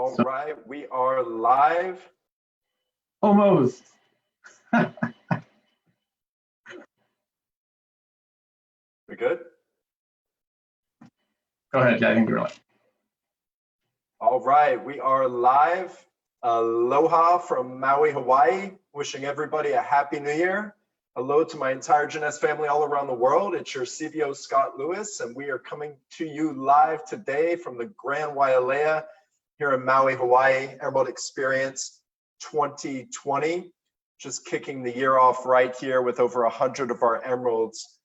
All right, we are live. Almost. We good? Go ahead, yeah, I think you're right. All right, we are live. Aloha from Maui, Hawaii. Wishing everybody a happy new year. Hello to my entire Jeunesse family all around the world. It's your CVO, Scott Lewis, and we are coming to you live today from the Grand Wailea here in Maui, Hawaii, Emerald Experience 2020. Just kicking the year off right here with over 100 of our emeralds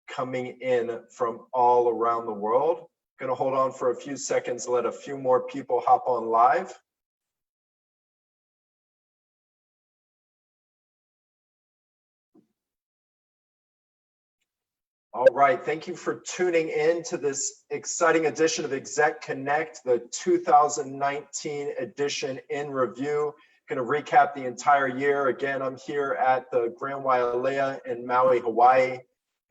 coming in from all around the world. Gonna hold on for a few seconds, let a few more people hop on live. All right, thank you for tuning in to this exciting edition of Exec Connect, the 2019 edition in review. Going to recap the entire year. Again, I'm here at the Grand Wailea in Maui, Hawaii,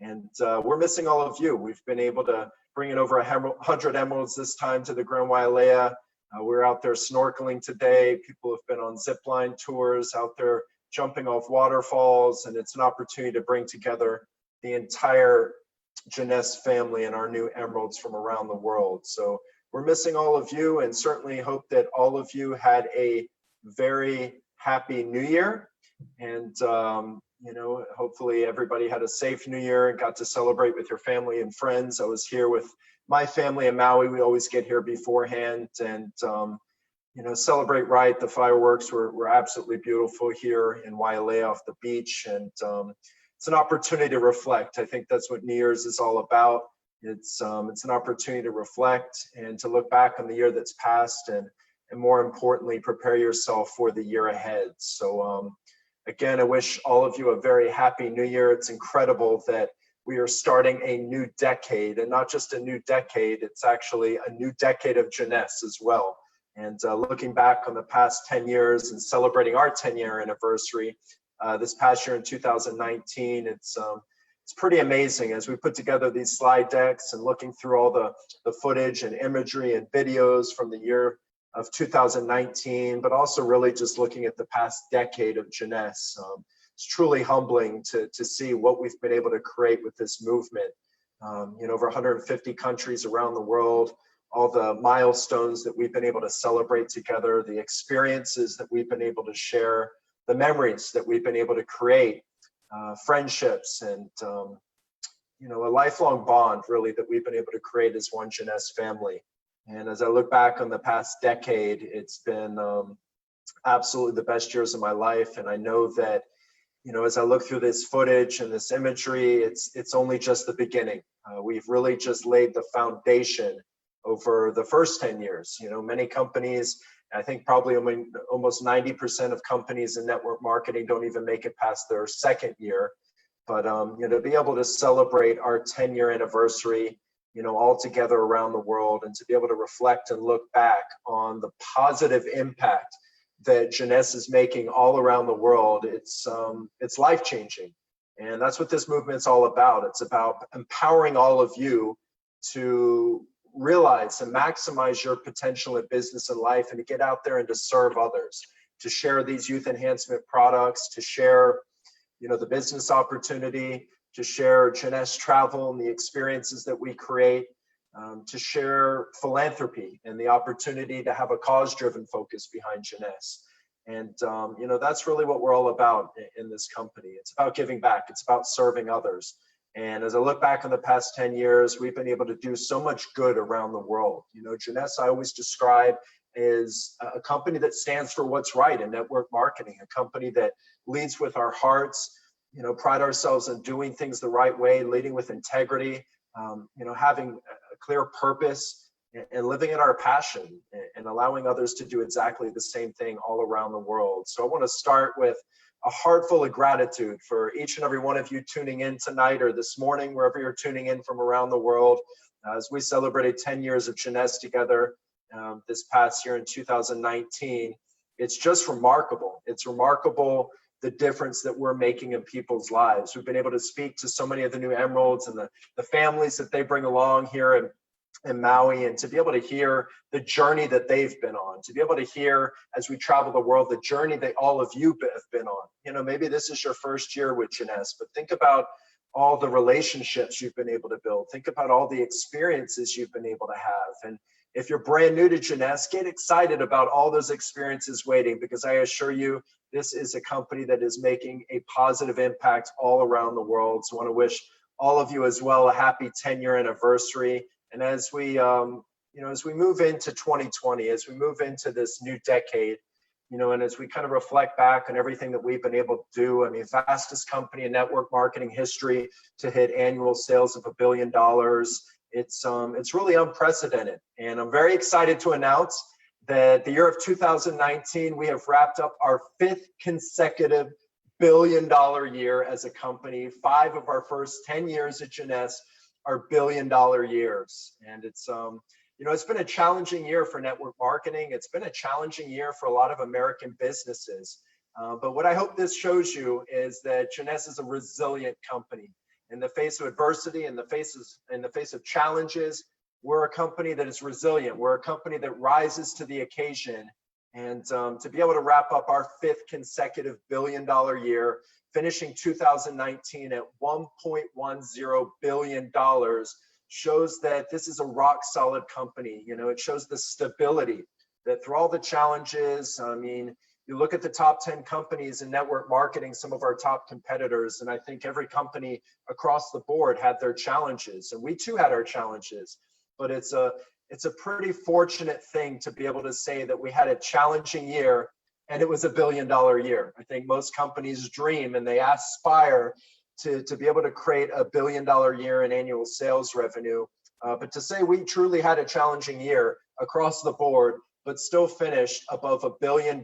and we're missing all of you. We've been able to bring in over 100 emeralds this time to the Grand Wailea. We're out there snorkeling today. People have been on zipline tours, out there jumping off waterfalls, and it's an opportunity to bring together the entire Jeunesse family and our new emeralds from around the world. So we're missing all of you, and certainly hope that all of you had a very happy new year. And you know, hopefully everybody had a safe new year and got to celebrate with your family and friends. I was here with my family in Maui. We always get here beforehand and you know, celebrate right. The fireworks were absolutely beautiful here in Wailea off the beach, and it's an opportunity to reflect. I think that's what New Year's is all about. It's an opportunity to reflect and to look back on the year that's passed, and more importantly, prepare yourself for the year ahead. So again, I wish all of you a very happy new year. It's incredible that we are starting a new decade, and not just a new decade, it's actually a new decade of Jeunesse as well. And looking back on the past 10 years and celebrating our 10-year anniversary, this past year in 2019, it's pretty amazing as we put together these slide decks and looking through all the footage and imagery and videos from the year of 2019, but also really just looking at the past decade of Jeunesse. It's truly humbling to see what we've been able to create with this movement. You know, over 150 countries around the world, all the milestones that we've been able to celebrate together, the experiences that we've been able to share, the memories that we've been able to create, friendships, and you know, a lifelong bond really that we've been able to create as one Jeunesse family. And as I look back on the past decade, it's been absolutely the best years of my life. And I know that, you know, as I look through this footage and this imagery, it's only just the beginning. We've really just laid the foundation over the first 10 years. You know, many companies, I think probably almost 90% of companies in network marketing don't even make it past their second year. But you know, to be able to celebrate our 10-year anniversary, you know, all together around the world, and to be able to reflect and look back on the positive impact that Jeunesse is making all around the world, it's life-changing. And that's what this movement's all about. It's about empowering all of you to realize and maximize your potential in business and life, and to get out there and to serve others, to share these youth enhancement products, to share, you know, the business opportunity, to share Jeunesse travel and the experiences that we create, to share philanthropy and the opportunity to have a cause-driven focus behind Jeunesse. And you know, that's really what we're all about in this company. It's about giving back. It's about serving others. And as I look back on the past 10 years, we've been able to do so much good around the world. You know, Jeunesse, I always describe is a company that stands for what's right in network marketing, a company that leads with our hearts, you know, pride ourselves in doing things the right way, leading with integrity, you know, having a clear purpose and living in our passion and allowing others to do exactly the same thing all around the world. So I want to start with a heart full of gratitude for each and every one of you tuning in tonight or this morning, wherever you're tuning in from around the world, as we celebrated 10 years of Jeunesse together this past year in 2019. It's just remarkable. It's remarkable the difference that we're making in people's lives. We've been able to speak to so many of the new emeralds and the families that they bring along here in Maui, and to be able to hear the journey that they've been on, to be able to hear as we travel the world, the journey that all of you have been on. You know, maybe this is your first year with Jeunesse, but think about all the relationships you've been able to build. Think about all the experiences you've been able to have. And if you're brand new to Jeunesse, get excited about all those experiences waiting, because I assure you, this is a company that is making a positive impact all around the world. So I want to wish all of you as well a happy 10-year anniversary. And as we, as we move into 2020, as we move into this new decade, and as we kind of reflect back on everything that we've been able to do, I mean, fastest company in network marketing history to hit annual sales of $1 billion. It's really unprecedented. And I'm very excited to announce that the year of 2019, we have wrapped up our 5th consecutive billion-dollar year as a company. 5 of our first 10 years at Jeunesse are billion-dollar years. And it's been a challenging year for network marketing. It's been a challenging year for a lot of American businesses. But what I hope this shows you is that Jeunesse is a resilient company. In the face of adversity, in the face of challenges, we're a company that is resilient. We're a company that rises to the occasion. And to be able to wrap up our 5th consecutive billion-dollar year, finishing 2019 at $1.10 billion, shows that this is a rock-solid company. It shows the stability that through all the challenges, I mean, you look at the top 10 companies in network marketing, some of our top competitors, and I think every company across the board had their challenges, and we too had our challenges. But it's a pretty fortunate thing to be able to say that we had a challenging year and it was $1 billion year. I think most companies dream and they aspire to be able to create $1 billion year in annual sales revenue. But to say we truly had a challenging year across the board, but still finished above $1 billion,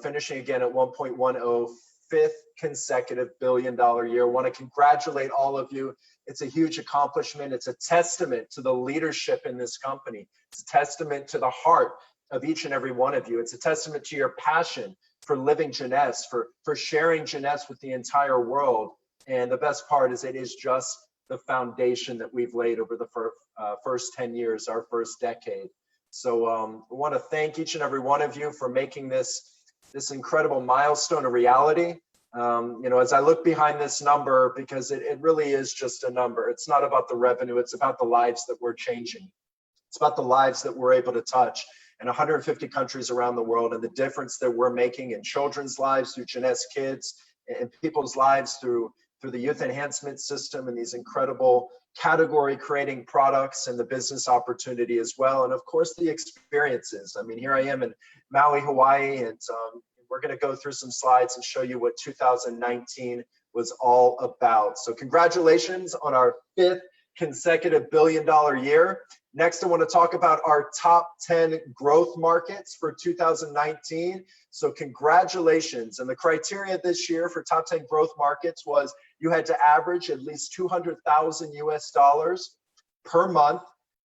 finishing again at 1.10, 5th consecutive billion-dollar year. I want to congratulate all of you. It's a huge accomplishment. It's a testament to the leadership in this company. It's a testament to the heart of each and every one of you. It's a testament to your passion for living Jeunesse, for sharing Jeunesse with the entire world. And the best part is it is just the foundation that we've laid over the first 10 years, our first decade. So I want to thank each and every one of you for making this incredible milestone a reality. As I look behind this number, because it really is just a number. It's not about the revenue. It's about the lives that we're changing. It's about the lives that we're able to touch in 150 countries around the world, and the difference that we're making in children's lives through Jeunesse Kids, and people's lives through the youth enhancement system, and these incredible category creating products, and the business opportunity as well. And of course, the experiences. I mean, here I am in Maui, Hawaii, and we're going to go through some slides and show you what 2019 was all about. So congratulations on our 5th consecutive billion-dollar year. Next, I want to talk about our top 10 growth markets for 2019. So congratulations. And the criteria this year for top 10 growth markets was you had to average at least 200,000 US dollars per month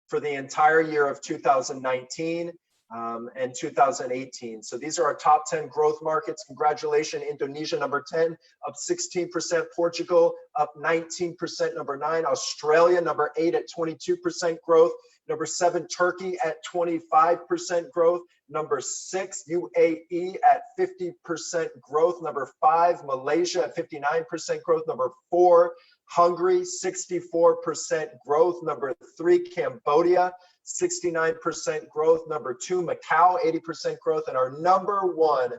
for the entire year of 2019 and 2018. So these are our top 10 growth markets. Congratulations. Indonesia, number 10, up 16%. Portugal, up 19%. Number 9, Australia, number 8 at 22% growth. Number 7, Turkey at 25% growth. Number 6, UAE at 50% growth. Number 5, Malaysia at 59% growth. Number 4, Hungary, 64% growth. Number 3, Cambodia, 69% growth. Number 2, Macau, 80% growth. And our number 1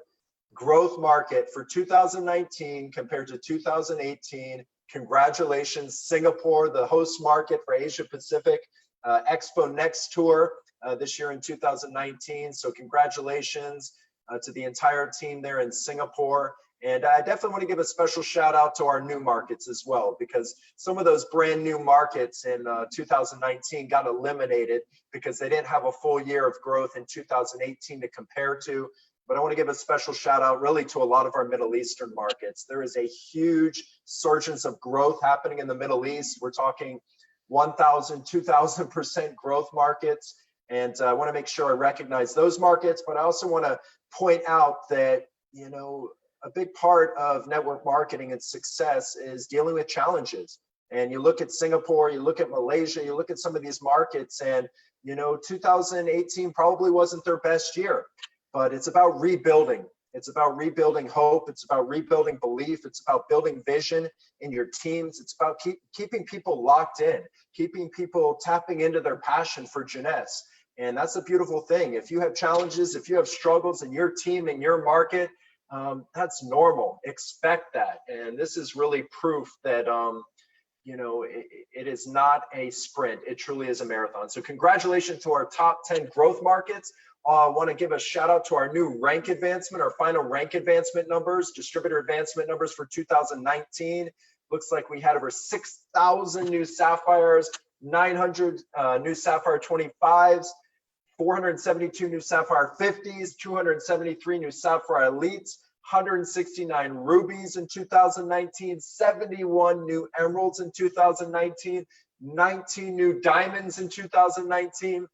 growth market for 2019 compared to 2018, congratulations, Singapore, the host market for Asia Pacific Expo Next Tour this year in 2019. So congratulations to the entire team there in Singapore. And I definitely want to give a special shout out to our new markets as well, because some of those brand new markets in 2019 got eliminated because they didn't have a full year of growth in 2018 to compare to. But I want to give a special shout out really to a lot of our Middle Eastern markets. There is a huge surgence of growth happening in the Middle East. We're talking 1,000, 2,000% growth markets. And I want to make sure I recognize those markets, but I also want to point out that, a big part of network marketing and success is dealing with challenges And you look at Singapore, you look at Malaysia, you look at some of these markets, and 2018 probably wasn't their best year, but it's about rebuilding. It's about rebuilding hope. It's about rebuilding belief. It's about building vision in your teams. It's about keeping people locked in, keeping people tapping into their passion for jeunesse. And that's a beautiful thing. If you have challenges, if you have struggles in your team, in your market, that's normal. Expect that. And this is really proof that, it is not a sprint. It truly is a marathon. So congratulations to our top 10 growth markets. I want to give a shout out to our new rank advancement, our final rank advancement numbers, distributor advancement numbers for 2019. Looks like we had over 6,000 new Sapphires, 900 new Sapphire 25s, 472 new Sapphire 50s, 273 new Sapphire Elites, 169 rubies in 2019, 71 new emeralds in 2019, 19 new diamonds in 2019,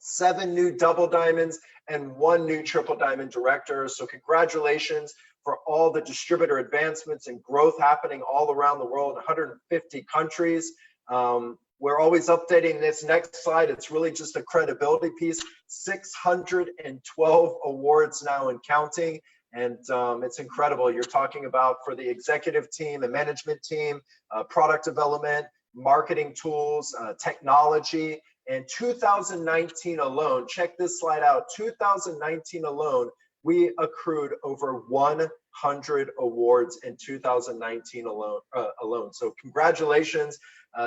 7 new double diamonds, and 1 new triple diamond director. So congratulations for all the distributor advancements and growth happening all around the world, 150 countries. We're always updating this next slide. It's really just a credibility piece. 612 awards now and counting. And it's incredible. You're talking about for the executive team, the management team, product development, marketing tools, technology. And 2019 alone, check this slide out, 2019 alone, we accrued over 100 awards in 2019 alone. So congratulations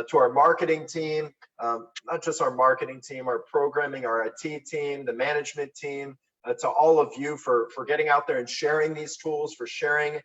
to our marketing team, not just our marketing team, our programming, our IT team, the management team, to all of you for getting out there and sharing these tools, for sharing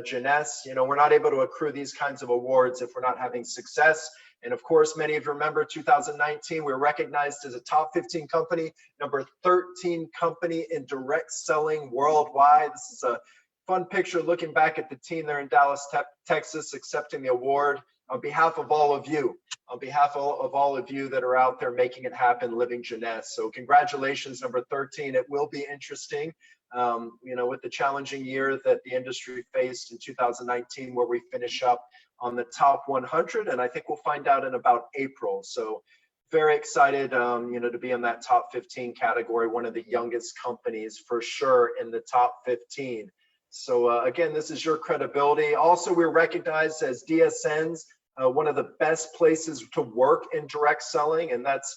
jeunesse. We're not able to accrue these kinds of awards if we're not having success. And of course, many of you remember 2019, we were recognized as a top 15 company, number 13 company in direct selling worldwide. This is a fun picture looking back at the team there in Dallas, Texas, accepting the award on behalf of all of you, on behalf of all of you that are out there making it happen, living jeunesse. So congratulations, number 13. It will be interesting, with the challenging year that the industry faced in 2019, where we finish up on the top 100, and I think we'll find out in about April. So very excited, to be in that top 15 category, one of the youngest companies for sure in the top 15. So again, this is your credibility. Also, we're recognized as DSNs, one of the best places to work in direct selling, and that's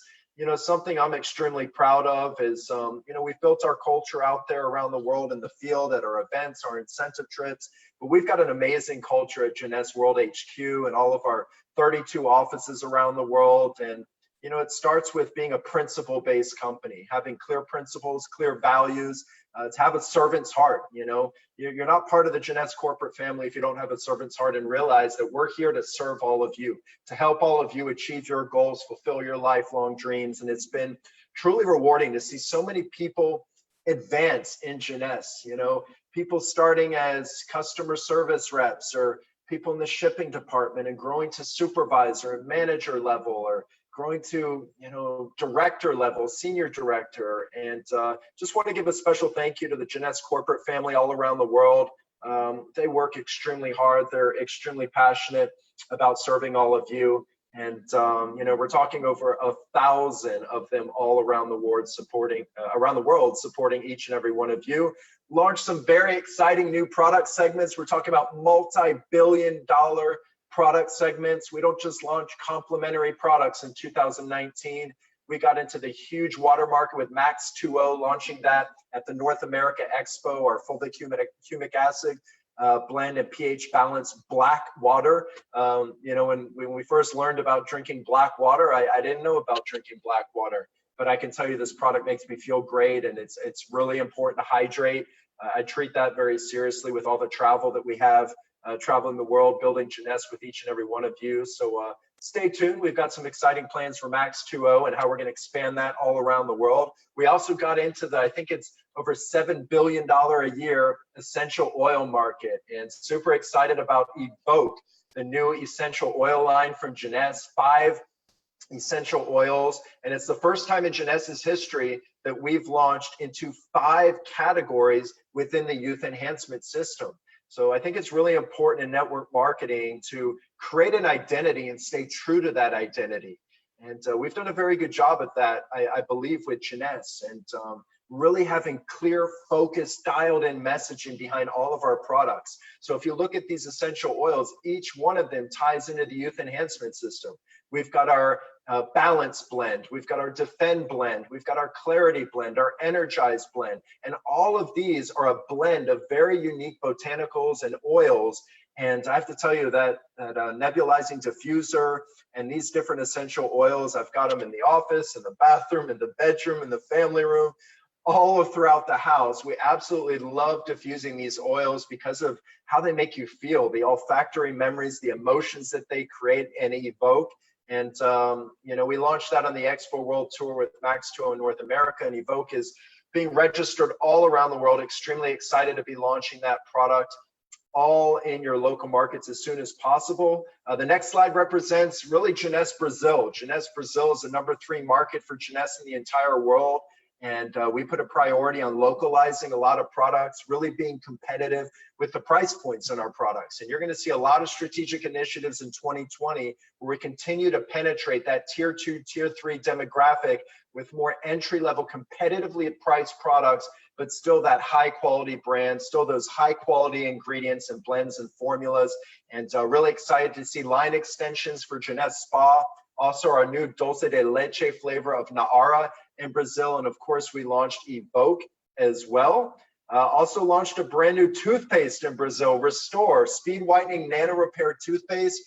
something I'm extremely proud of. Is we've built our culture out there around the world in the field at our events, our incentive trips, but we've got an amazing culture at Jeunesse World HQ and all of our 32 offices around the world. And it starts with being a principle-based company, having clear principles, clear values, to have a servant's heart. You're not part of the Jeunesse corporate family if you don't have a servant's heart, and realize that we're here to serve all of you, to help all of you achieve your goals, fulfill your lifelong dreams. And it's been truly rewarding to see so many people advance in Jeunesse. People starting as customer service reps, or people in the shipping department, and growing to supervisor and manager level, or growing to director level, senior director. And just want to give a special thank you to the Jeunesse corporate family all around the world. They work extremely hard. They're extremely passionate about serving all of you. And we're talking over 1,000 of them all around the world supporting each and every one of you. Launched some very exciting new product segments. We're talking about multi-billion-dollar product segments. We don't just launch complementary products in 2019. We got into the huge water market with Max 2.0, launching that at the North America Expo, our fulvic humic acid blend and pH balanced black water. When we first learned about drinking black water, I didn't know about drinking black water, but I can tell you this product makes me feel great, and it's really important to hydrate. I treat that very seriously with all the travel that we have, traveling the world, building Jeunesse with each and every one of you. So stay tuned. We've got some exciting plans for Max 2.0 and how we're going to expand that all around the world. We also got into I think it's over $7 billion a year essential oil market, and super excited about Evoke, the new essential oil line from Jeunesse, 5 essential oils. And it's the first time in Jeunesse's history that we've launched into 5 categories within the youth enhancement system. So I think it's really important in network marketing to create an identity and stay true to that identity. And we've done a very good job at that, I believe, with Jeunesse, and really having clear, focused, dialed in messaging behind all of our products. So if you look at these essential oils, each one of them ties into the youth enhancement system. We've got our balance blend, we've got our defend blend, we've got our clarity blend, our energize blend, and all of these are a blend of very unique botanicals and oils. And I have to tell you that nebulizing diffuser and these different essential oils, I've got them in the office, in the bathroom, in the bedroom, in the family room, all throughout the house. We absolutely love diffusing these oils because of how they make you feel, the olfactory memories, the emotions that they create and evoke. And, you know, we launched that on the Expo World Tour with Max 2.0 in North America, and Evoke is being registered all around the world. Extremely excited to be launching that product all in your local markets as soon as possible. The next slide represents really Jeunesse Brazil. Jeunesse Brazil is the #3 market for Jeunesse in the entire world. And we put a priority on localizing a lot of products, really being competitive with the price points on our products. And you're going to see a lot of strategic initiatives in 2020 where we continue to penetrate that tier 2, tier 3 demographic with more entry-level competitively priced products, but still that high quality brand, still those high quality ingredients and blends and formulas. And really excited to see line extensions for Jeunesse Spa, also our new dulce de leche flavor of Naara in Brazil. And of course, we launched Evoke as well. Also launched a brand new toothpaste in Brazil, Restore, speed whitening nano repair toothpaste.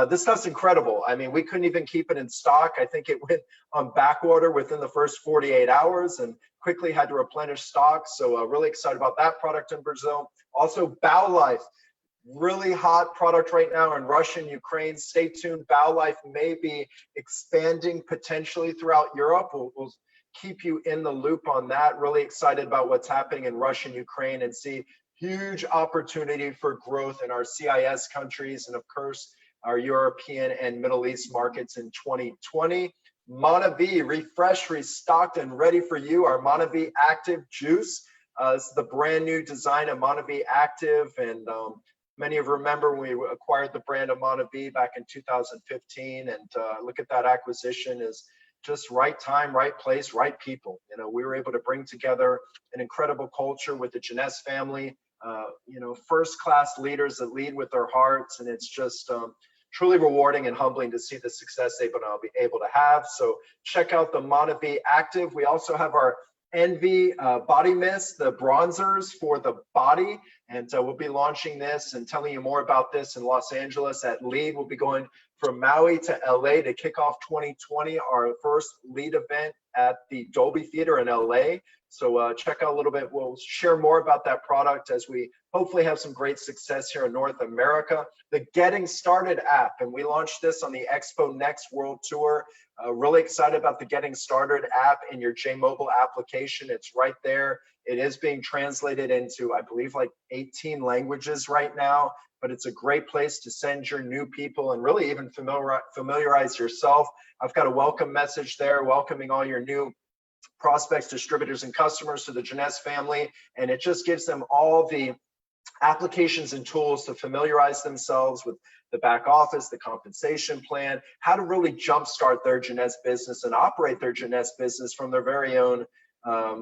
This stuff's incredible. I mean, we couldn't even keep it in stock. I think it went on back order within the first 48 hours and quickly had to replenish stock. So really excited about that product in Brazil. Also, BowLife, really hot product right now in Russia and Ukraine. Stay tuned. BowLife may be expanding potentially throughout Europe. We'll keep you in the loop on that. Really excited about what's happening in Russia and Ukraine, and see huge opportunity for growth in our CIS countries and of course our European and Middle East markets in 2020. Monavi, refreshed, restocked, and ready for you. Our Monavi Active Juice. This is the brand new design of Monavi Active, and many of you remember when we acquired the brand of Monavi back in 2015, and look at that acquisition is just right time, right place, right people. You know, we were able to bring together an incredible culture with the Jeunesse family, you know, first-class leaders that lead with their hearts, and it's just truly rewarding and humbling to see the success they've been able to have. So check out the Monavi Active. We also have our Envy Body Mist, the bronzers for the body, and we'll be launching this and telling you more about this in Los Angeles at LEAD. We'll be going from Maui to LA to kick off 2020, our first LEAD event at the Dolby Theater in LA. So check out a little bit. We'll share more about that product as we hopefully have some great success here in North America. The Getting Started app, and we launched this on the Expo Next World Tour. Really excited about the Getting Started app in your J-Mobile application. It's right there. It is being translated into, I believe, like 18 languages right now, but it's a great place to send your new people and really even familiarize yourself. I've got a welcome message there, welcoming all your new prospects, distributors, and customers to the Jeunesse family, and it just gives them all the applications and tools to familiarize themselves with the back office, the compensation plan, how to really jumpstart their Jeunesse business and operate their Jeunesse business from their very own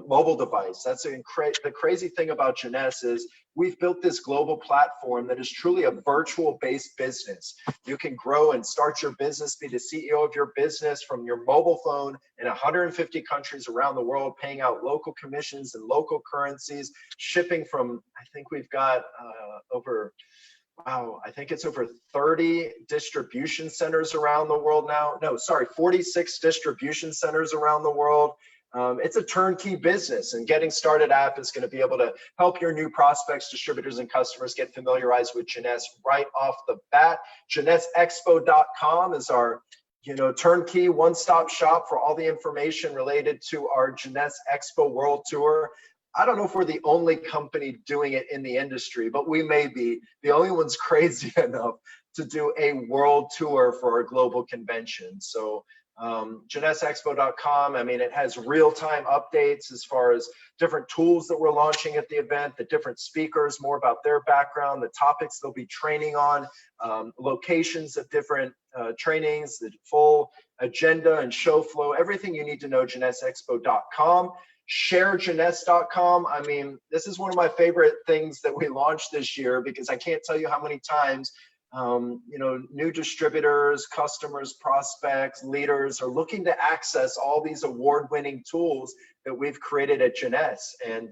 mobile device. That's the crazy thing about Jeunesse is we've built this global platform that is truly a virtual-based business. You can grow and start your business, be the CEO of your business from your mobile phone in 150 countries around the world, paying out local commissions and local currencies, shipping from, I think we've got I think it's over 30 distribution centers around the world now. No, sorry, 46 distribution centers around the world. It's a turnkey business, and Getting Started app is going to be able to help your new prospects, distributors, and customers get familiarized with Jeunesse right off the bat. JeunesseExpo.com is our turnkey one-stop shop for all the information related to our Jeunesse Expo World Tour. I don't know if we're the only company doing it in the industry, but we may be the only ones crazy enough to do a world tour for our global convention. So JeunesseExpo.com. I mean, it has real-time updates as far as different tools that we're launching at the event, the different speakers, more about their background, the topics they'll be training on, locations of different trainings, the full agenda and show flow, everything you need to know, JeunesseExpo.com. ShareJeunesse.com. I mean, this is one of my favorite things that we launched this year, because I can't tell you how many times new distributors, customers, prospects, leaders are looking to access all these award-winning tools that we've created at Jeunesse. And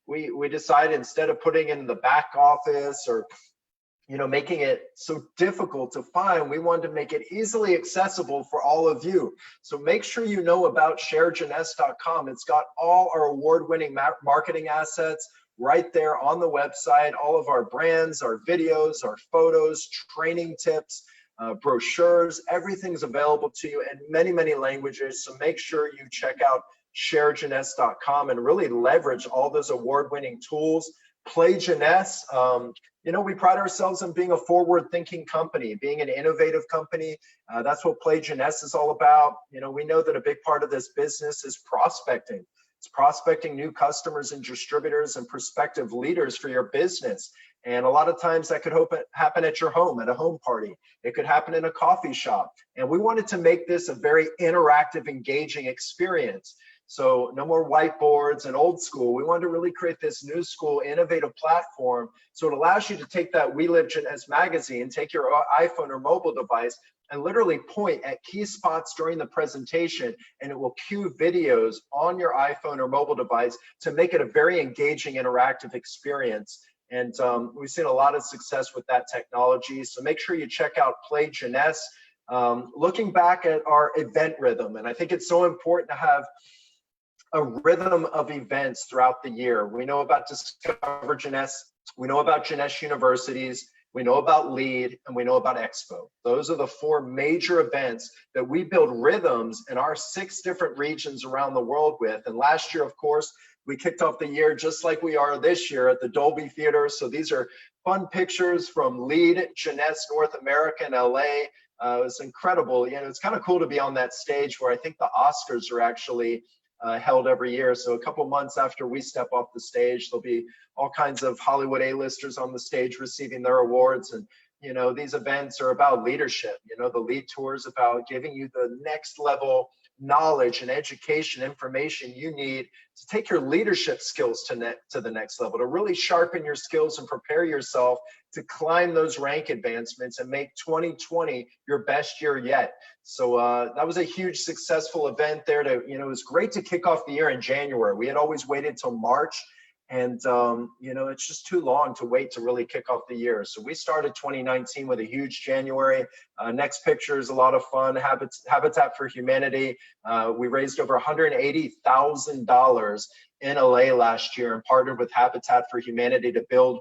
we decided, instead of putting it in the back office or making it so difficult to find, we wanted to make it easily accessible for all of you. So make sure you know about ShareJeunesse.com. It's got all our award-winning marketing assets right there on the website, all of our brands, our videos, our photos, training tips, brochures, everything's available to you in many, many languages. So make sure you check out ShareJeunesse.com and really leverage all those award-winning tools. Play Jeunesse. We pride ourselves on being a forward-thinking company, being an innovative company. That's what Play Jeunesse is all about. We know that a big part of this business is prospecting. It's prospecting new customers and distributors and prospective leaders for your business. And a lot of times that could happen at your home, at a home party. It could happen in a coffee shop. And we wanted to make this a very interactive, engaging experience. So no more whiteboards and old school. We wanted to really create this new school, innovative platform. So it allows you to take that We Live Jeunesse magazine, take your iPhone or mobile device, and literally point at key spots during the presentation, and it will cue videos on your iPhone or mobile device to make it a very engaging, interactive experience. And we've seen a lot of success with that technology. So make sure you check out Play Jeunesse. Looking back at our event rhythm, and I think it's so important to have a rhythm of events throughout the year. We know about Discover Jeunesse, we know about Jeunesse Universities, we know about LEAD, and we know about Expo. Those are the four major events that we build rhythms in our 6 different regions around the world with. And last year, of course, we kicked off the year just like we are this year at the Dolby Theater. So these are fun pictures from LEAD, Jeunesse North America in LA. It was incredible. It's kind of cool to be on that stage where I think the Oscars are actually held every year. So a couple months after we step off the stage, there'll be all kinds of Hollywood A-listers on the stage receiving their awards. And these events are about leadership. The LEAD tour is about giving you the next level knowledge and education information you need to take your leadership skills to the next level, to really sharpen your skills and prepare yourself to climb those rank advancements and make 2020 your best year yet. So that was a huge successful event there. It was great to kick off the year in January. We had always waited till March, and it's just too long to wait to really kick off the year. So we started 2019 with a huge January. Next picture is a lot of fun. Habitat for Humanity. We raised over $180,000 in LA last year and partnered with Habitat for Humanity to build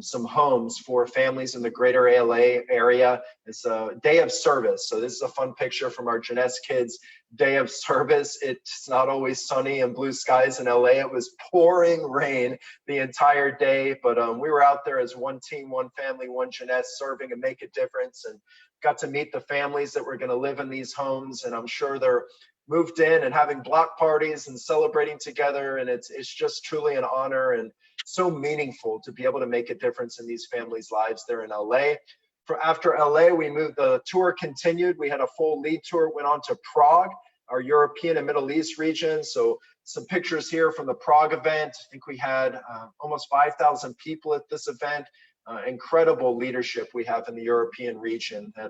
some homes for families in the greater LA area. It's a day of service. So this is a fun picture from our Jeunesse kids' day of service. It's not always sunny and blue skies in LA. It was pouring rain the entire day, but we were out there as one team, one family, one Jeunesse, serving and make a difference, and got to meet the families that were going to live in these homes. And I'm sure they're moved in and having block parties and celebrating together. And it's just truly an honor and so meaningful to be able to make a difference in these families' lives there in LA. After LA, the tour continued. We had a full LEAD tour, went on to Prague, our European and Middle East region. So some pictures here from the Prague event. I think we had almost 5,000 people at this event. Incredible leadership we have in the European region. That,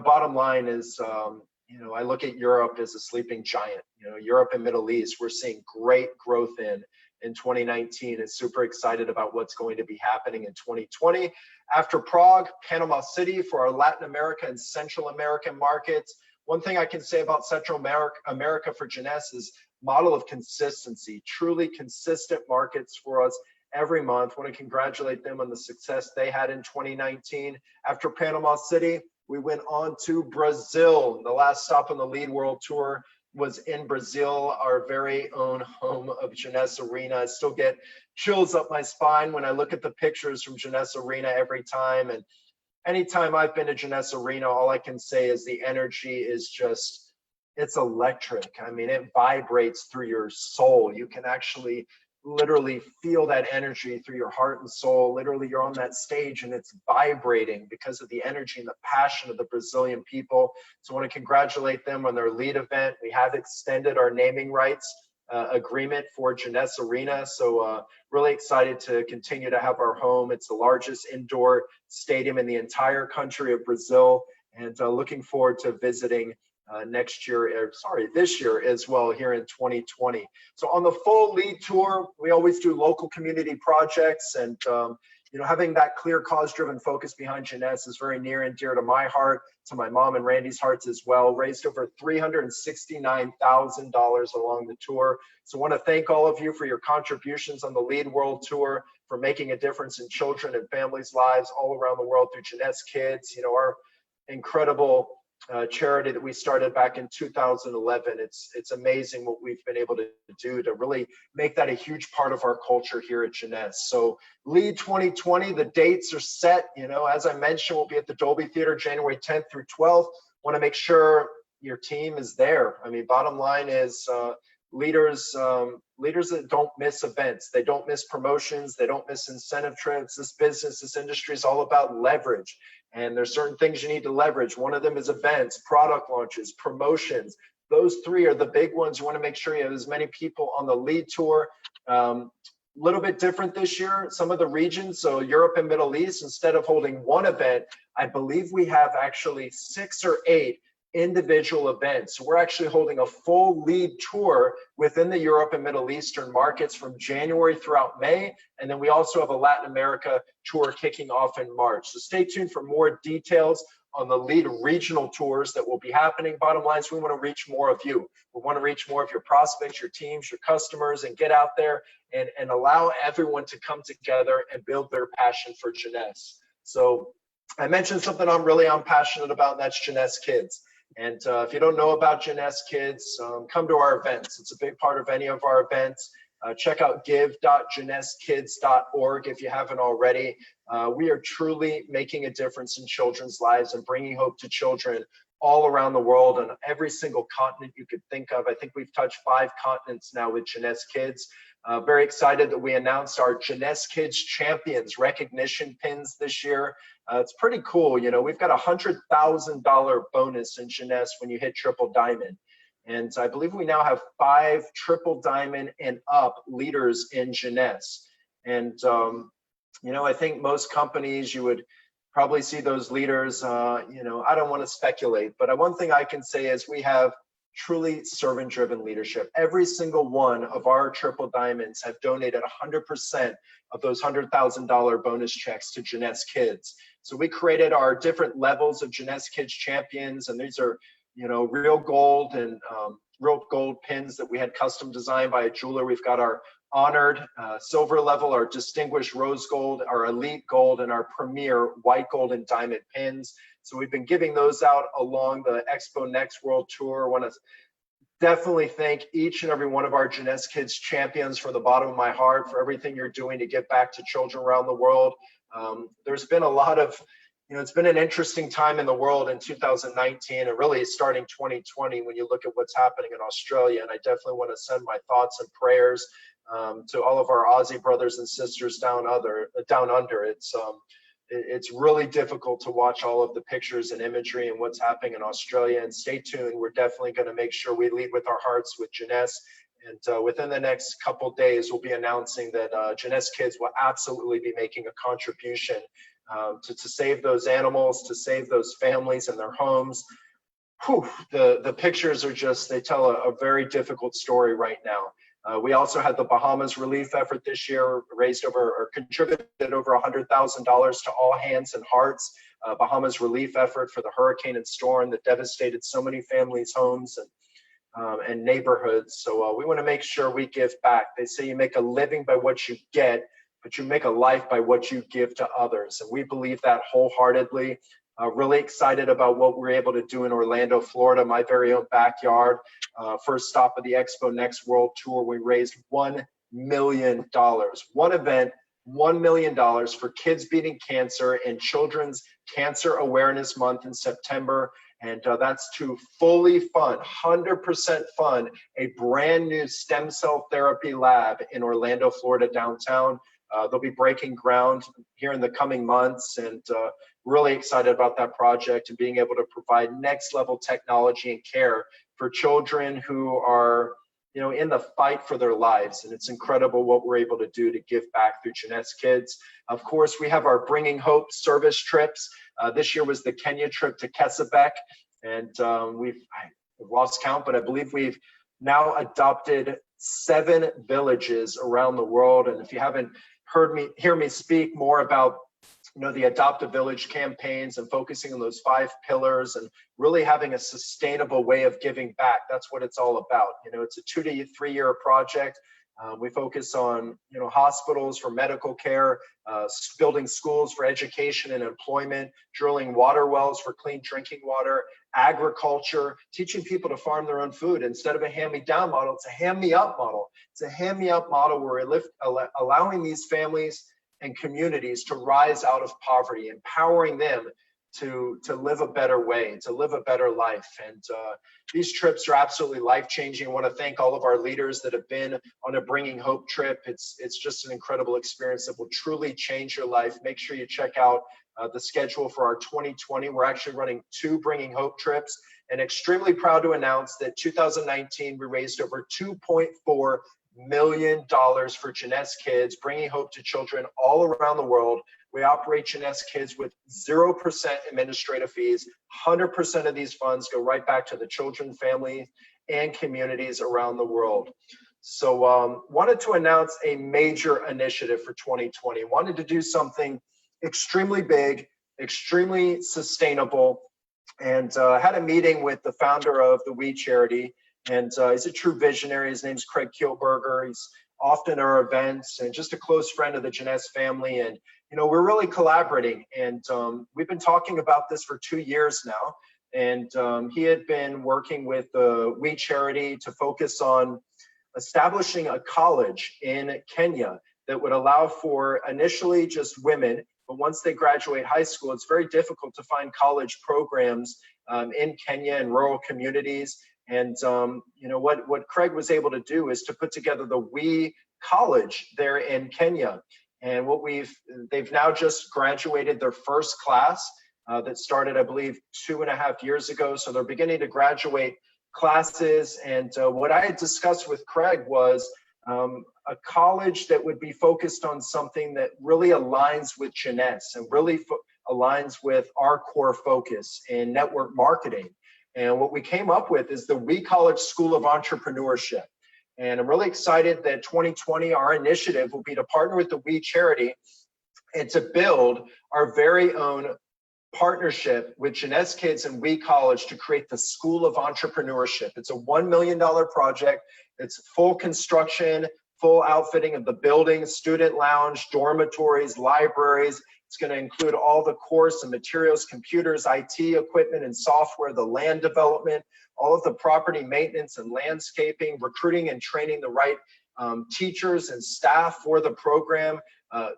bottom line is, I look at Europe as a sleeping giant. Europe and Middle East, we're seeing great growth in 2019, and super excited about what's going to be happening in 2020. After Prague, Panama City for our Latin America and Central American markets. One thing I can say about Central America for Jeunesse is model of consistency, truly consistent markets for us every month. Want to congratulate them on the success they had in 2019. After Panama City, we went on to Brazil. The last stop on the LEAD World Tour was in Brazil, our very own home of Jeunesse Arena. I still get chills up my spine when I look at the pictures from Jeunesse Arena every time. And anytime I've been to Jeunesse Arena, all I can say is the energy is just, it's electric. I mean, it vibrates through your soul. You can actually literally feel that energy through your heart and soul. Literally, you're on that stage and it's vibrating because of the energy and the passion of the Brazilian people. So I want to congratulate them on their lead event. We have extended our naming rights agreement for Jeunesse Arena. So really excited to continue to have our home. It's the largest indoor stadium in the entire country of Brazil, and looking forward to visiting this year as well, here in 2020. So on the full lead tour, we always do local community projects, and having that clear cause-driven focus behind Jeunesse is very near and dear to my heart, to my mom and Randy's hearts as well. Raised over $369,000 along the tour. So I want to thank all of you for your contributions on the Lead World Tour, for making a difference in children and families' lives all around the world through Jeunesse Kids. Our incredible charity that we started back in 2011. It's amazing what we've been able to do to really make that a huge part of our culture here at Jeunesse. So Lead 2020, the dates are set. As I mentioned, we'll be at the Dolby Theater January 10th through 12th. Want to make sure your team is there. I mean, bottom line is leaders that don't miss events, they don't miss promotions, they don't miss incentive trips. This business, this industry is all about leverage. And there's certain things you need to leverage. One of them is events, product launches, promotions. Those three are the big ones. You want to make sure you have as many people on the lead tour. Little bit different this year, some of the regions, so Europe and Middle East, instead of holding one event, I believe we have actually 6 or 8 individual events. So we're actually holding a full lead tour within the Europe and Middle Eastern markets from January throughout May. And then we also have a Latin America tour kicking off in March. So stay tuned for more details on the lead regional tours that will be happening. Bottom line is we want to reach more of you. We want to reach more of your prospects, your teams, your customers, and get out there and allow everyone to come together and build their passion for Jeunesse. So I mentioned something I'm passionate about, and that's Jeunesse Kids. And if you don't know about Jeunesse Kids, come to our events. It's a big part of any of our events. Check out give.jeunessekids.org if you haven't already. We are truly making a difference in children's lives and bringing hope to children all around the world on every single continent you could think of. I think we've touched 5 continents now with Jeunesse Kids. Very excited that we announced our Jeunesse Kids Champions recognition pins this year. It's pretty cool. We've got a $100,000 bonus in Jeunesse when you hit triple diamond. And I believe we now have 5 triple diamond and up leaders in Jeunesse. And, I think most companies, you would probably see those leaders, I don't want to speculate, but one thing I can say is we have truly servant-driven leadership. Every single one of our triple diamonds have donated 100% of those $100,000 bonus checks to Jeunesse Kids. So we created our different levels of Jeunesse Kids champions, and these are, real gold and real gold pins that we had custom designed by a jeweler. We've got our honored silver level, our distinguished rose gold, our elite gold, and our premier white gold and diamond pins. So we've been giving those out along the Expo Next World Tour. I want to definitely thank each and every one of our Jeunesse Kids champions from the bottom of my heart for everything you're doing to give back to children around the world. There's been a lot of, it's been an interesting time in the world in 2019 and really starting 2020 when you look at what's happening in Australia. And I definitely want to send my thoughts and prayers to all of our Aussie brothers and sisters down under. It's really difficult to watch all of the pictures and imagery and what's happening in Australia. And stay tuned. We're definitely going to make sure we lead with our hearts with Jeunesse. And within the next couple of days, we'll be announcing that Jeunesse Kids will absolutely be making a contribution to save those animals, to save those families and their homes. Whew, the pictures are just, they tell a very difficult story right now. We also had the Bahamas relief effort this year, contributed over $100,000 to All Hands and Hearts, Bahamas relief effort for the hurricane and storm that devastated so many families' homes and neighborhoods. So we want to make sure we give back. They say you make a living by what you get, but you make a life by what you give to others. And we believe that wholeheartedly. Really excited about what we're able to do in Orlando, Florida, my very own backyard. First stop of the Expo Next World Tour, we raised $1 million. One event, $1 million for Kids Beating Cancer and Children's Cancer Awareness Month in September. And that's to fully fund, 100% fund, a brand new stem cell therapy lab in Orlando, Florida, downtown. They'll be breaking ground here in the coming months, and really excited about that project and being able to provide next level technology and care for children who are, you know, in the fight for their lives. And it's incredible what we're able to do to give back through Jeunesse Kids. Of course, we have our Bringing Hope service trips. This year was the Kenya trip to Kesebek, and I've lost count, but I believe we've now adopted 7 villages around the world. And if you haven't hear me speak more about, you know, the Adopt a Village campaigns and focusing on those 5 pillars and really having a sustainable way of giving back, that's what it's all about. You know, it's a 2 to 3 year project. We focus on, you know, hospitals for medical care, building schools for education and employment, drilling water wells for clean drinking water, agriculture, teaching people to farm their own food. Instead of a hand-me-down model, it's a hand-me-up model. It's a hand-me-up model where we allowing these families and communities to rise out of poverty, empowering them to live a better way, to live a better life. And these trips are absolutely life-changing. I want to thank all of our leaders that have been on a Bringing Hope trip. It's just an incredible experience that will truly change your life. Make sure you check out the schedule for our 2020. We're actually running 2 Bringing Hope trips, and extremely proud to announce that 2019, we raised over $2.4 million for Jeunesse Kids, bringing hope to children all around the world. We operate Jeunesse Kids with 0% administrative fees. 100% of these funds go right back to the children, family, and communities around the world. So wanted to announce a major initiative for 2020. Wanted to do something extremely big, extremely sustainable, and had a meeting with the founder of the We Charity. And he's a true visionary. His name's Craig Kielberger. He's often at our events and just a close friend of the Jeunesse family. And, you know, we're really collaborating. And we've been talking about this for 2 years now. And he had been working with the We Charity to focus on establishing a college in Kenya that would allow for initially just women, but once they graduate high school, it's very difficult to find college programs in Kenya and rural communities. And you know what Craig was able to do is to put together the We College there in Kenya. And they've now just graduated their first class that started, I believe, 2.5 years ago. So they're beginning to graduate classes. And what I had discussed with Craig was a college that would be focused on something that really aligns with Jeunesse and really aligns with our core focus in network marketing. And what we came up with is the We College School of Entrepreneurship. And I'm really excited that 2020, our initiative will be to partner with the We Charity and to build our very own partnership with Jeunesse Kids and We College to create the School of Entrepreneurship. It's a $1 million project. It's full construction, full outfitting of the buildings, student lounge, dormitories, libraries. It's going to include all the course and materials, computers, IT equipment and software, the land development, all of the property maintenance and landscaping, recruiting and training the right teachers and staff for the program.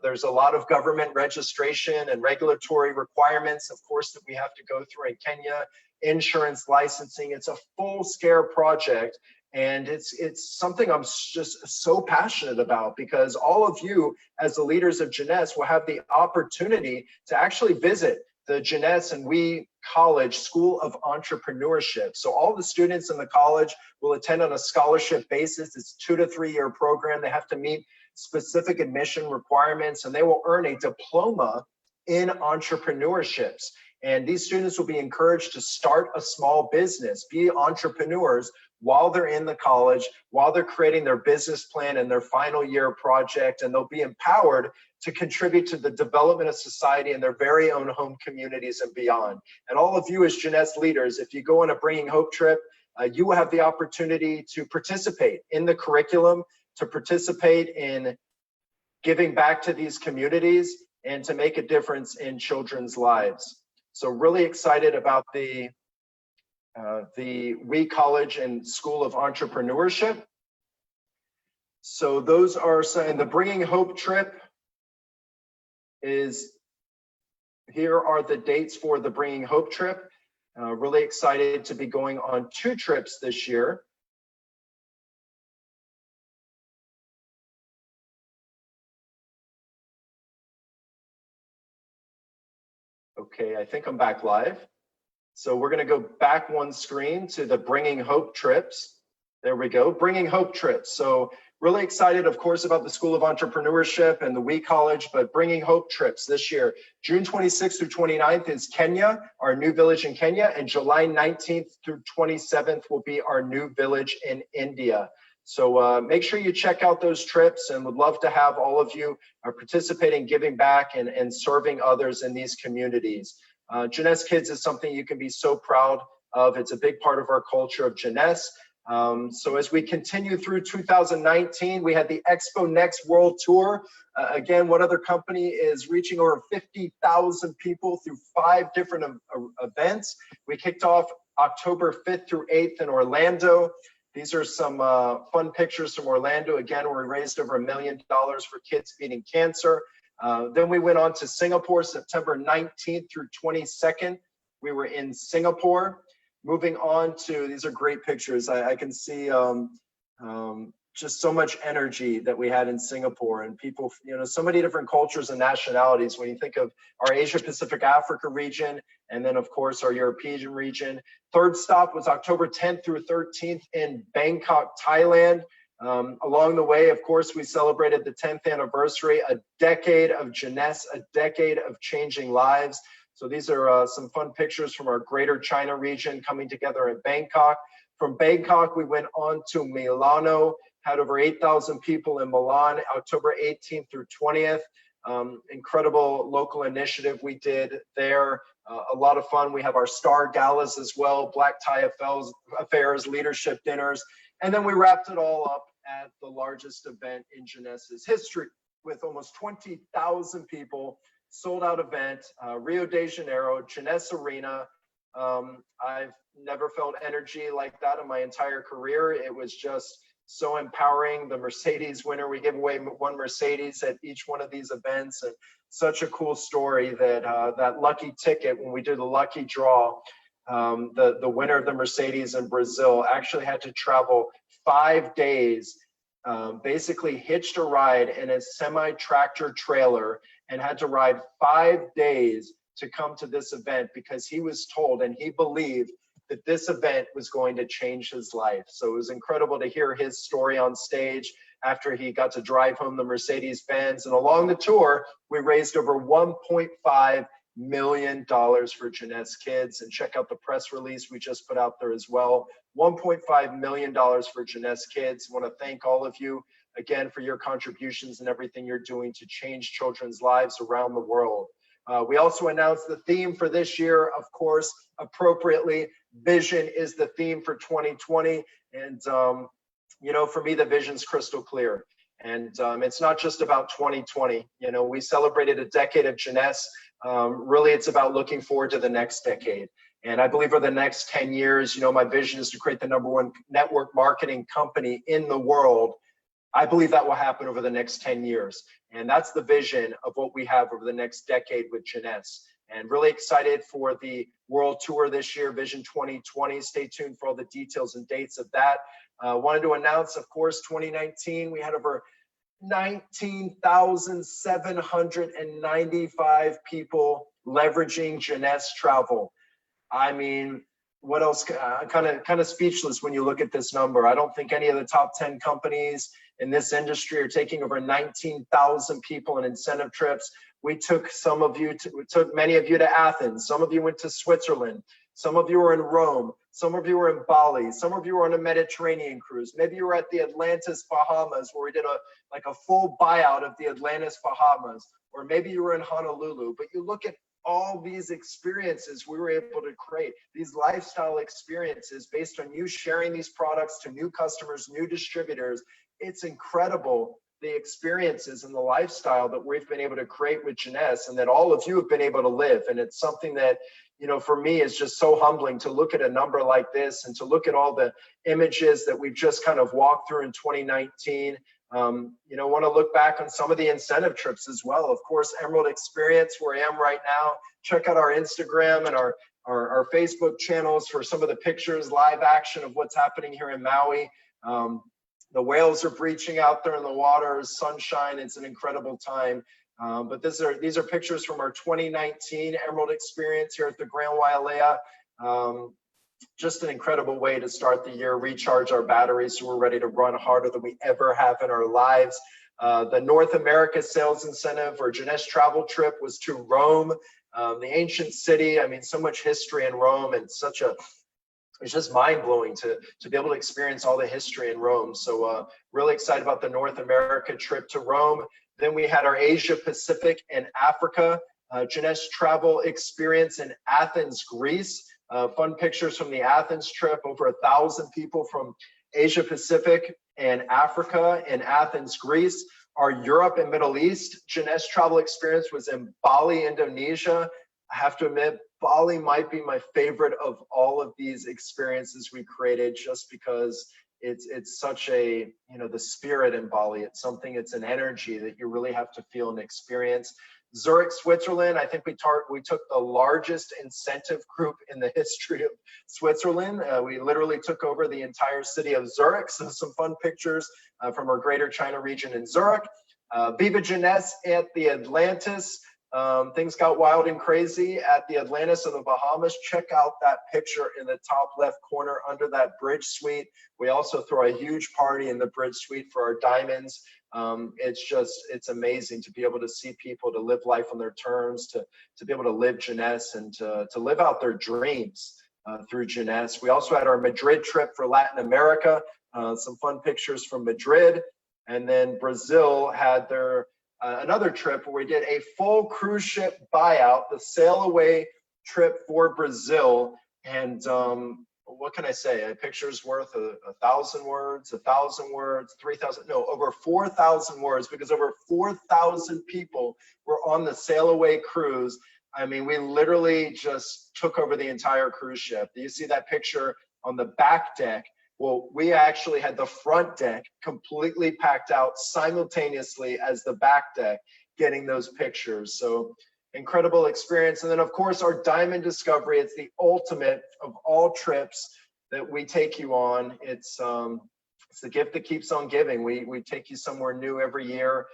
There's a lot of government registration and regulatory requirements, of course, that we have to go through in Kenya, insurance licensing. It's a full-scale project. And it's something I'm just so passionate about, because all of you as the leaders of Jeunesse will have the opportunity to actually visit the Jeunesse and We College School of Entrepreneurship. So all the students in the college will attend on a scholarship basis. It's a 2 to 3 year program. They have to meet specific admission requirements, and they will earn a diploma in entrepreneurships. And these students will be encouraged to start a small business, be entrepreneurs while they're in the college, while they're creating their business plan and their final year project, and they'll be empowered to contribute to the development of society in their very own home communities and beyond. And all of you as Jeunesse leaders, if you go on a Bringing Hope trip, you will have the opportunity to participate in the curriculum, to participate in giving back to these communities, and to make a difference in children's lives. So really excited about the We College and School of Entrepreneurship. So those are some, in the Bringing Hope trip, is here are the dates for the Bringing Hope trip. Really excited to be going on 2 trips this year. Okay, I think I'm back live. So we're going to go back one screen to the Bringing Hope trips. There we go, Bringing Hope trips. So really excited, of course, about the School of Entrepreneurship and the WE College, but Bringing Hope trips this year. June 26th through 29th is Kenya, our new village in Kenya, and July 19th through 27th will be our new village in India. So make sure you check out those trips, and would love to have all of you participating, giving back, and serving others in these communities. Jeunesse Kids is something you can be so proud of. It's a big part of our culture of Jeunesse. So as we continue through 2019, we had the Expo Next World Tour. Again, what other company is reaching over 50,000 people through 5 different events? We kicked off October 5th through 8th in Orlando. These are some fun pictures from Orlando. Again, where we raised over $1 million for kids beating cancer. Then we went on to Singapore, September 19th through 22nd. We were in Singapore. Moving on to, these are great pictures. I can see just so much energy that we had in Singapore, and people, you know, so many different cultures and nationalities. When you think of our Asia Pacific Africa region, and then of course our European region. Third stop was October 10th through 13th in Bangkok, Thailand. Along the way, of course, we celebrated the 10th anniversary, a decade of Jeunesse, a decade of changing lives. So these are some fun pictures from our Greater China region coming together in Bangkok. From Bangkok, we went on to Milano, had over 8,000 people in Milan, October 18th through 20th. Incredible local initiative we did there. A lot of fun. We have our star galas as well, black tie affairs, leadership dinners. And then we wrapped it all up at the largest event in Jeunesse's history with almost 20,000 people, sold out event, Rio de Janeiro, Jeunesse Arena. I've never felt energy like that in my entire career. It was just so empowering. The Mercedes winner, we give away 1 Mercedes at each one of these events, and such a cool story that that lucky ticket, when we did the lucky draw, the winner of the Mercedes in Brazil actually had to travel 5 days, basically hitched a ride in a semi-tractor trailer, and had to ride 5 days to come to this event because he was told and he believed that this event was going to change his life. So it was incredible to hear his story on stage after he got to drive home the Mercedes-Benz. And along the tour, we raised over $1.5 million for Jeunesse Kids. And check out the press release we just put out there as well. $1.5 million for Jeunesse Kids. I want to thank all of you again for your contributions and everything you're doing to change children's lives around the world. We also announced the theme for this year, of course, appropriately. Vision is the theme for 2020. And, you know, for me, the vision's crystal clear. And it's not just about 2020. You know, we celebrated a decade of Jeunesse. Really, it's about looking forward to the next decade. And I believe for the next 10 years, you know, my vision is to create the #1 network marketing company in the world. I believe that will happen over the next 10 years. And that's the vision of what we have over the next decade with Jeunesse. And really excited for the world tour this year, Vision 2020. Stay tuned for all the details and dates of that. Wanted to announce, of course, 2019, we had over 19,795 people leveraging Jeunesse travel. I mean, what else? Kind of speechless when you look at this number. I don't think any of the top 10 companies in this industry are taking over 19,000 people in incentive trips. We took many of you to Athens. Some of you went to Switzerland. Some of you were in Rome. Some of you were in Bali. Some of you were on a Mediterranean cruise. Maybe you were at the Atlantis, Bahamas, where we did a full buyout of the Atlantis, Bahamas. Or maybe you were in Honolulu. But you look at all these experiences we were able to create, these lifestyle experiences based on you sharing these products to new customers, new distributors. It's incredible, the experiences and the lifestyle that we've been able to create with Jeunesse, and that all of you have been able to live. And it's something that, you know, for me is just so humbling to look at a number like this and to look at all the images that we've just kind of walked through in 2019. You know, want to look back on some of the incentive trips as well. Of course, Emerald Experience, where I am right now. Check out our Instagram and our Facebook channels for some of the pictures, live action of what's happening here in Maui. The whales are breaching out there in the water, sunshine. It's an incredible time. But these are pictures from our 2019 Emerald Experience here at the Grand Wailea. Just an incredible way to start the year, recharge our batteries so we're ready to run harder than we ever have in our lives. The North America sales incentive or Jeunesse travel trip was to Rome, the ancient city. I mean, so much history in Rome, and it's just mind-blowing to be able to experience all the history in Rome. So really excited about the North America trip to Rome. Then we had our Asia Pacific and Africa Jeunesse travel experience in Athens, Greece. Fun pictures from the Athens trip, over 1,000 people from Asia Pacific and Africa in Athens, Greece. Our Europe and Middle East Jeunesse travel experience was in Bali, Indonesia. I have to admit, Bali might be my favorite of all of these experiences we created, just because it's such a, you know, the spirit in Bali. It's something, it's an energy that you really have to feel and experience. Zurich, Switzerland, I think we took the largest incentive group in the history of Switzerland. We literally took over the entire city of Zurich. So some fun pictures from our Greater China region in Zurich. Viva Jeunesse at the Atlantis. Things got wild and crazy at the Atlantis of the Bahamas. Check out that picture in the top left corner under that bridge suite. We also throw a huge party in the bridge suite for our diamonds. It's amazing to be able to see people, to live life on their terms, to be able to live Jeunesse and to live out their dreams through Jeunesse. We also had our Madrid trip for Latin America, some fun pictures from Madrid. And then Brazil had their another trip where we did a full cruise ship buyout, the sail away trip for Brazil. And what can I say? A picture's worth 1,000 words, 1,000 words, 3,000, no, over 4,000 words, because over 4,000 people were on the sail away cruise. I mean, we literally just took over the entire cruise ship. Do you see that picture on the back deck? Well, we actually had the front deck completely packed out simultaneously as the back deck, getting those pictures. So incredible experience. And then of course our diamond discovery, it's the ultimate of all trips that we take you on. It's the gift that keeps on giving. We take you somewhere new every year.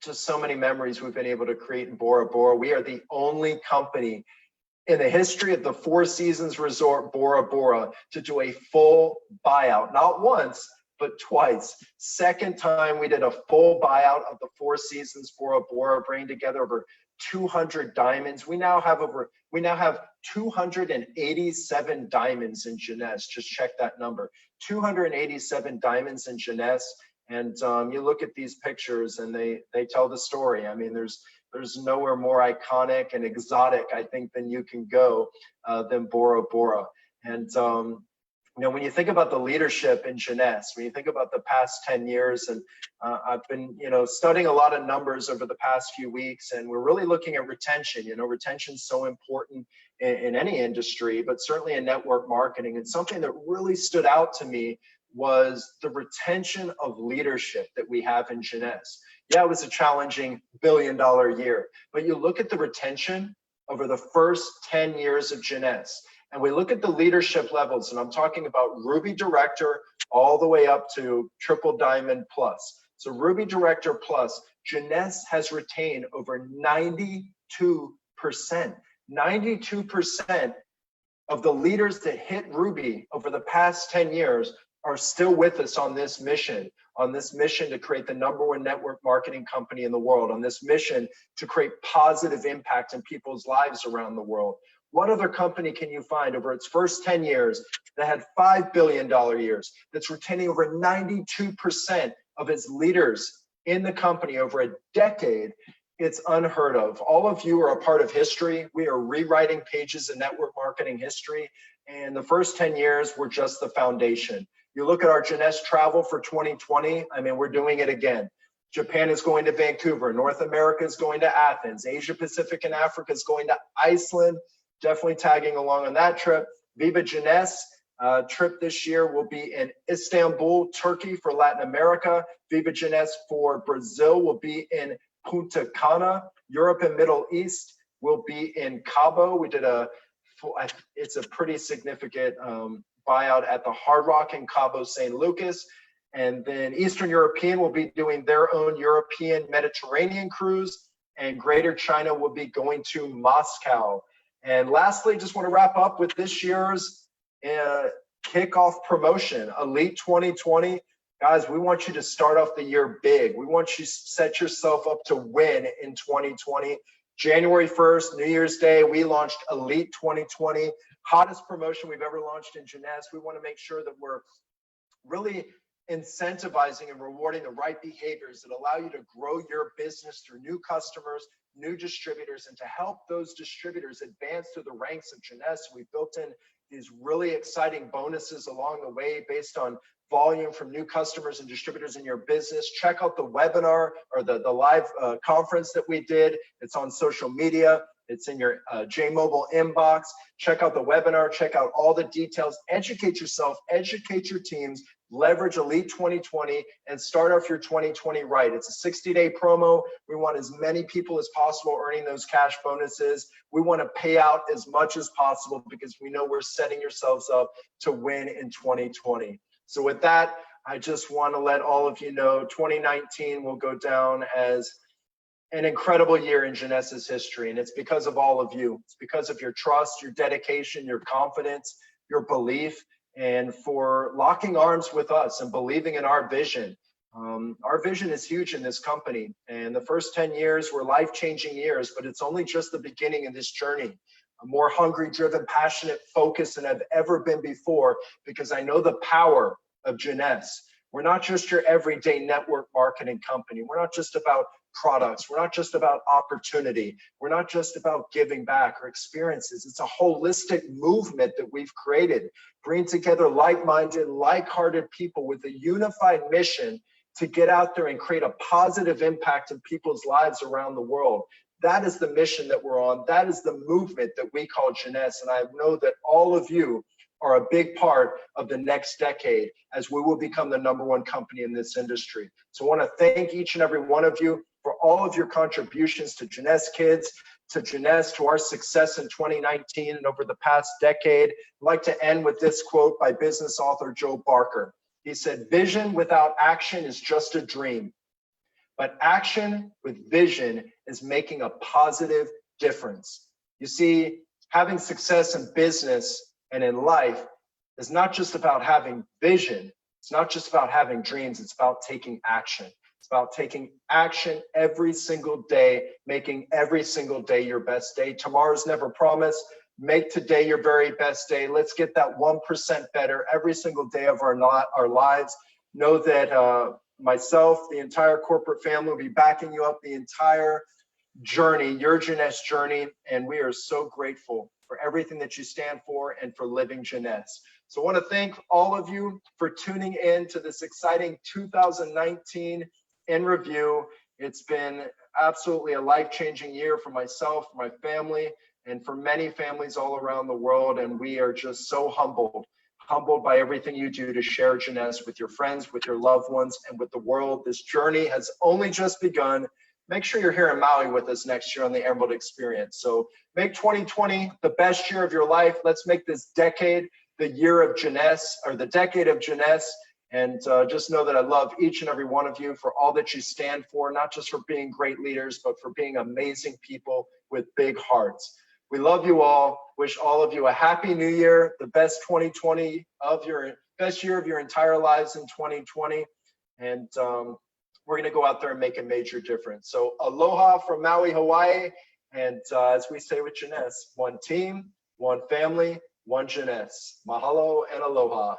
Just so many memories we've been able to create in Bora Bora. We are the only company in the history of the Four Seasons Resort Bora Bora to do a full buyout, not once, but twice. Second time we did a full buyout of the Four Seasons Bora Bora, bringing together over 200 diamonds. We now have 287 diamonds in Jeunesse. Just check that number, 287 diamonds in Jeunesse. And you look at these pictures and they tell the story. I mean, there's nowhere more iconic and exotic, I think, than you can go than Bora Bora. And you know, when you think about the leadership in Jeunesse, when you think about the past 10 years, and I've been, you know, studying a lot of numbers over the past few weeks, and we're really looking at retention. You know, retention is so important in any industry, but certainly in network marketing. And something that really stood out to me was the retention of leadership that we have in Jeunesse. Yeah, it was a challenging billion-dollar year, but you look at the retention over the first 10 years of Jeunesse, and we look at the leadership levels, and I'm talking about Ruby Director all the way up to Triple Diamond Plus. So Ruby Director Plus, Jeunesse has retained over 92%. 92% of the leaders that hit Ruby over the past 10 years are still with us on this mission to create the #1 network marketing company in the world, on this mission to create positive impact in people's lives around the world. What other company can you find over its first 10 years that had $5 billion years, that's retaining over 92% of its leaders in the company over a decade? It's unheard of. All of you are a part of history. We are rewriting pages in network marketing history, and the first 10 years were just the foundation. You look at our Jeunesse travel for 2020, I mean, we're doing it again. Japan is going to Vancouver, North America is going to Athens, Asia Pacific and Africa is going to Iceland, definitely tagging along on that trip. Viva Jeunesse, trip this year will be in Istanbul, Turkey for Latin America. Viva Jeunesse for Brazil will be in Punta Cana. Europe and Middle East will be in Cabo. We did it's a pretty significant buyout at the Hard Rock in Cabo San Lucas. And then Eastern European will be doing their own European Mediterranean cruise, and Greater China will be going to Moscow. And lastly, just want to wrap up with this year's kickoff promotion, Elite 2020. Guys, we want you to start off the year big. We want you to set yourself up to win in 2020. January 1st, New Year's Day, we launched Elite 2020, hottest promotion we've ever launched in Jeunesse. We want to make sure that we're really incentivizing and rewarding the right behaviors that allow you to grow your business through new customers, new distributors, and to help those distributors advance through the ranks of Jeunesse. We built in these really exciting bonuses along the way based on volume from new customers and distributors in your business. Check out the webinar or the live conference that we did. It's on social media. It's in your J-Mobile inbox. Check out the webinar. Check out all the details. Educate yourself. Educate your teams. Leverage Elite 2020 and start off your 2020 right. It's a 60-day promo. We want as many people as possible earning those cash bonuses. We want to pay out as much as possible because we know we're setting yourselves up to win in 2020. So with that, I just want to let all of you know 2019 will go down as an incredible year in Jeunesse's history. And it's because of all of you. It's because of your trust, your dedication, your confidence, your belief, and for locking arms with us and believing in our vision. Our vision is huge in this company. And the first 10 years were life-changing years, but it's only just the beginning of this journey. I'm more hungry, driven, passionate, focused than I've ever been before because I know the power of Jeunesse. We're not just your everyday network marketing company. We're not just about products. We're not just about opportunity. We're not just about giving back or experiences. It's a holistic movement that we've created, bringing together like-minded, like-hearted people with a unified mission to get out there and create a positive impact in people's lives around the world. That is the mission that we're on. That is the movement that we call Jeunesse. And I know that all of you are a big part of the next decade as we will become the #1 company in this industry. So I want to thank each and every one of you for all of your contributions to Jeunesse Kids, to Jeunesse, to our success in 2019 and over the past decade. I'd like to end with this quote by business author Joe Barker. He said, "Vision without action is just a dream, but action with vision is making a positive difference." You see, having success in business and in life is not just about having vision. It's not just about having dreams. It's about taking action. It's about taking action every single day, making every single day your best day. Tomorrow's never promised. Make today your very best day. Let's get that 1% better every single day of our lives. Know that myself, the entire corporate family will be backing you up the entire journey, your Jeunesse journey, and we are so grateful for everything that you stand for and for living Jeunesse. So I want to thank all of you for tuning in to this exciting 2019 in review. It's been absolutely a life-changing year for myself, for my family, and for many families all around the world, and we are just so humbled by everything you do to share Jeunesse with your friends, with your loved ones, and with the world. This journey has only just begun. Make sure you're here in Maui with us next year on the Emerald Experience. So make 2020 the best year of your life. Let's make this decade the year of Jeunesse, or the decade of Jeunesse. And just know that I love each and every one of you for all that you stand for, not just for being great leaders, but for being amazing people with big hearts. We love you all. Wish all of you a happy new year, the best 2020 of your best year of your entire lives in 2020. And we're going to go out there and make a major difference. So aloha from Maui, Hawaii. And as we say with Jeunesse, one team, one family, one Jeunesse. Mahalo and aloha.